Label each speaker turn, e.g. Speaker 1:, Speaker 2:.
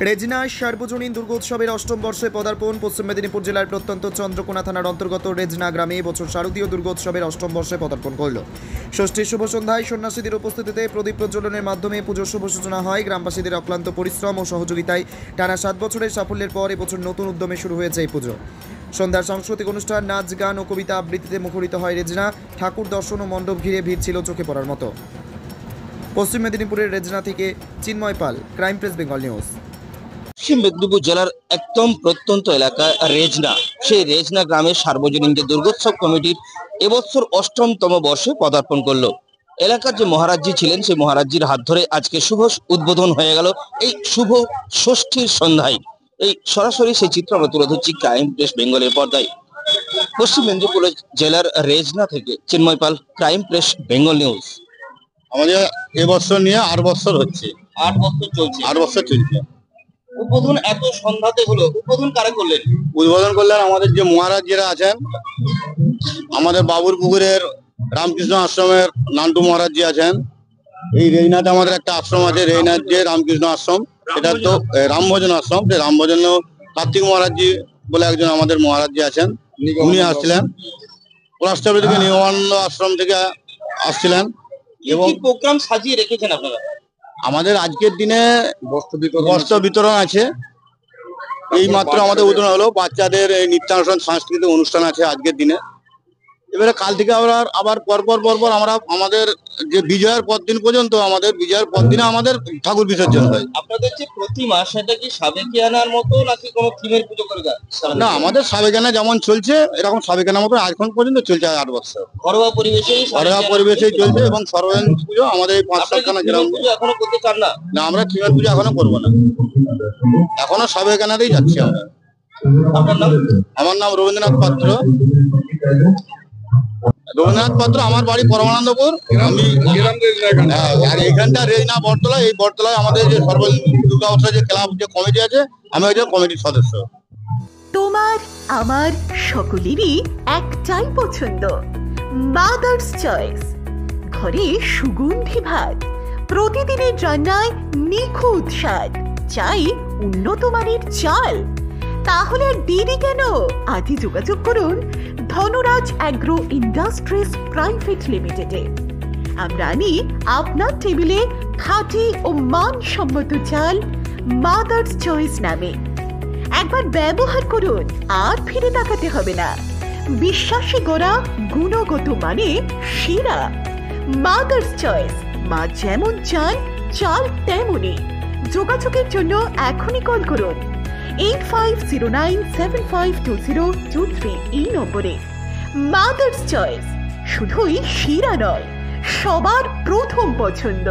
Speaker 1: রেজনায় সার্বজনীন দুর্গোৎসবের অষ্টম বর্ষে পদার্পণ। পশ্চিম মেদিনীপুর জেলার প্রত্যন্ত চন্দ্রকোনা থানার অন্তর্গত রেজনা গ্রামে বছর শারদীয় দুর্গোৎসবের অষ্টম বর্ষে পদার্পণ করল। ষষ্ঠীর শুভ সন্ধ্যায় সন্ন্যাসীদের উপস্থিতিতে প্রদীপ প্রজ্বলনের মাধ্যমে পুজোর শুভ সূচনা হয়। গ্রামবাসীদের অক্লান্ত পরিশ্রম ও সহযোগিতায় টানা 7 বছরের সাফল্যের পর এবছর নতুন উদ্যমে শুরু হয়েছে এই পুজো। সন্ধ্যার সাংস্কৃতিক অনুষ্ঠান, নাচ, গান ও কবিতা আবৃত্তিতে মুখরিত হয় রেজনা। ঠাকুর দর্শন ও মণ্ডপ ঘিরে ভিড় ছিল চোখে পড়ার মতো। পশ্চিম মেদিনীপুরের রেজনা থেকে চিন্ময় পাল, ক্রাইম প্রেস বেঙ্গল নিউজ।
Speaker 2: পশ্চিম মেদিনীপুর জেলার একদম প্রত্যন্ত এলাকা রেজনা, সেই রেজনা গ্রামের সার্বজনীন যে দুর্গোৎসব কমিটির এবছর অষ্টমতম বর্ষে পদার্পণ করলো। এলাকার যে মহারাজজি ছিলেন সেই মহারাজজির হাত ধরে আজকে শুভ উদ্বোধন হয়ে গেল এই শুভ ষষ্ঠীর সন্ধ্যায়। এই সরাসরি সেই চিত্র আমরা তুলে ধরছি ক্রাইম প্রেস বেঙ্গলের পর্দায়। পশ্চিম মেদিনীপুর জেলার রেজনা থেকে চিন্ময় পাল, ক্রাইম প্রেস বেঙ্গল নিউজ।
Speaker 3: আমাদের এবছর নিয়ে 8 বছর হচ্ছে।
Speaker 2: 8 বছর চলছে।
Speaker 3: 8 বছর চলছে।
Speaker 2: উদ্বোধন এত সন্ধ্যাতে হলো, উদ্বোধন কারা করলেন?
Speaker 3: উদ্বোধন করলেন আমাদের যে মহারাজ যারা আছেন, আমাদের বাবুর পুকুরের রামকৃষ্ণ আশ্রমের নান্টু মহারাজজি আছেন। এই রেজনাতে আমাদের একটা আশ্রম আছে, রেজনার যে রামকৃষ্ণ আশ্রম, এটা তো রামভজন আশ্রম। সেই রামভজন কার্তিক মহারাজজি বলে একজন আমাদের মহারাজজি আছেন, উনি আসছিলেন। রাষ্ট্রপতি থেকে নিগমানন্দ আশ্রম থেকে আসছিলেন।
Speaker 2: এবং প্রোগ্রাম সাজিয়ে রেখেছেন আপনারা?
Speaker 3: আমাদের আজকের দিনে বস্ত্র বিতরণ আছে। এই মাত্র আমাদের উদ্বোধন হলো। বাচ্চাদের এই নৃত্যানুষ্ঠান, সাংস্কৃতিক অনুষ্ঠান আছে আজকের দিনে। এবারে কাল থেকে আবার পরপর আমরা আমাদের যে বিজয়ের পর দিন পর্যন্ত, আমাদের বিজয়ের পর দিনে আমাদের ঠাকুর বিসর্জন হয়।
Speaker 2: আপনাদের যে প্রতিমা, সেটা কি সাবেকিয়ানার মতো নাকি কোনো থিমের পুজো করে?
Speaker 3: না, আমাদের সাবেকানা যেমন চলছে এরকম সাবেকানার মতো এখন পর্যন্ত চলছে। 8 বছর
Speaker 2: ঘরোয়া পরিবেশেই
Speaker 3: চলছে এবং সর্বজনীন পুজো আমাদের এই 5-7খানা গ্রাম।
Speaker 2: এখনো করতে চান না?
Speaker 3: না, আমরা থিমের পুজো এখনো করবো না, এখনো সাবেকানাতেই যাচ্ছি আমরা। আমার নাম রবীন্দ্রনাথ পাত্র। আমার বাড়ি পরমানন্দপুর। আমি আর এইখানটা রেজনা বটতলা। এই বটতলায় আমাদের যে সর্বজনীন দুর্গা উৎসব যে ক্লাব, যে কমিটি আছে, আমি একজন কমিটির সদস্য।
Speaker 4: তোমার আমার সকলেরই একটাই পছন্দ, মাদার্স চয়েস। ঘরে সুগন্ধি ভাত, প্রতিদিনের রান্নায় নিখুঁত স্বাদ, চাই উন্নত মানের চাল। তাহলে আর দেরি কেন? আজই যোগাযোগ করুন ধনরাজ অ্যাগ্রো ইন্ডাস্ট্রিজ প্রাইভেট লিমিটেডে। আমরা আনি আপনার টেবিলে খাঁটি ও মানসম্মত চাল মাদার্স চয়েস নামে। একবার ব্যবহার করুন, আর ফিরে তাকাতে হবে না। বিশ্বাসী গোড়া, গুণগত মানে সেরা। মাদার্স চয়েস, মা যেমন চান চাল তেমনই। যোগাযোগের জন্য এখনই কল করুন 8509752023 এই নম্বরে। মাদার্স চয়েস শুধুই সেরা নয়, সবার প্রথম পছন্দ।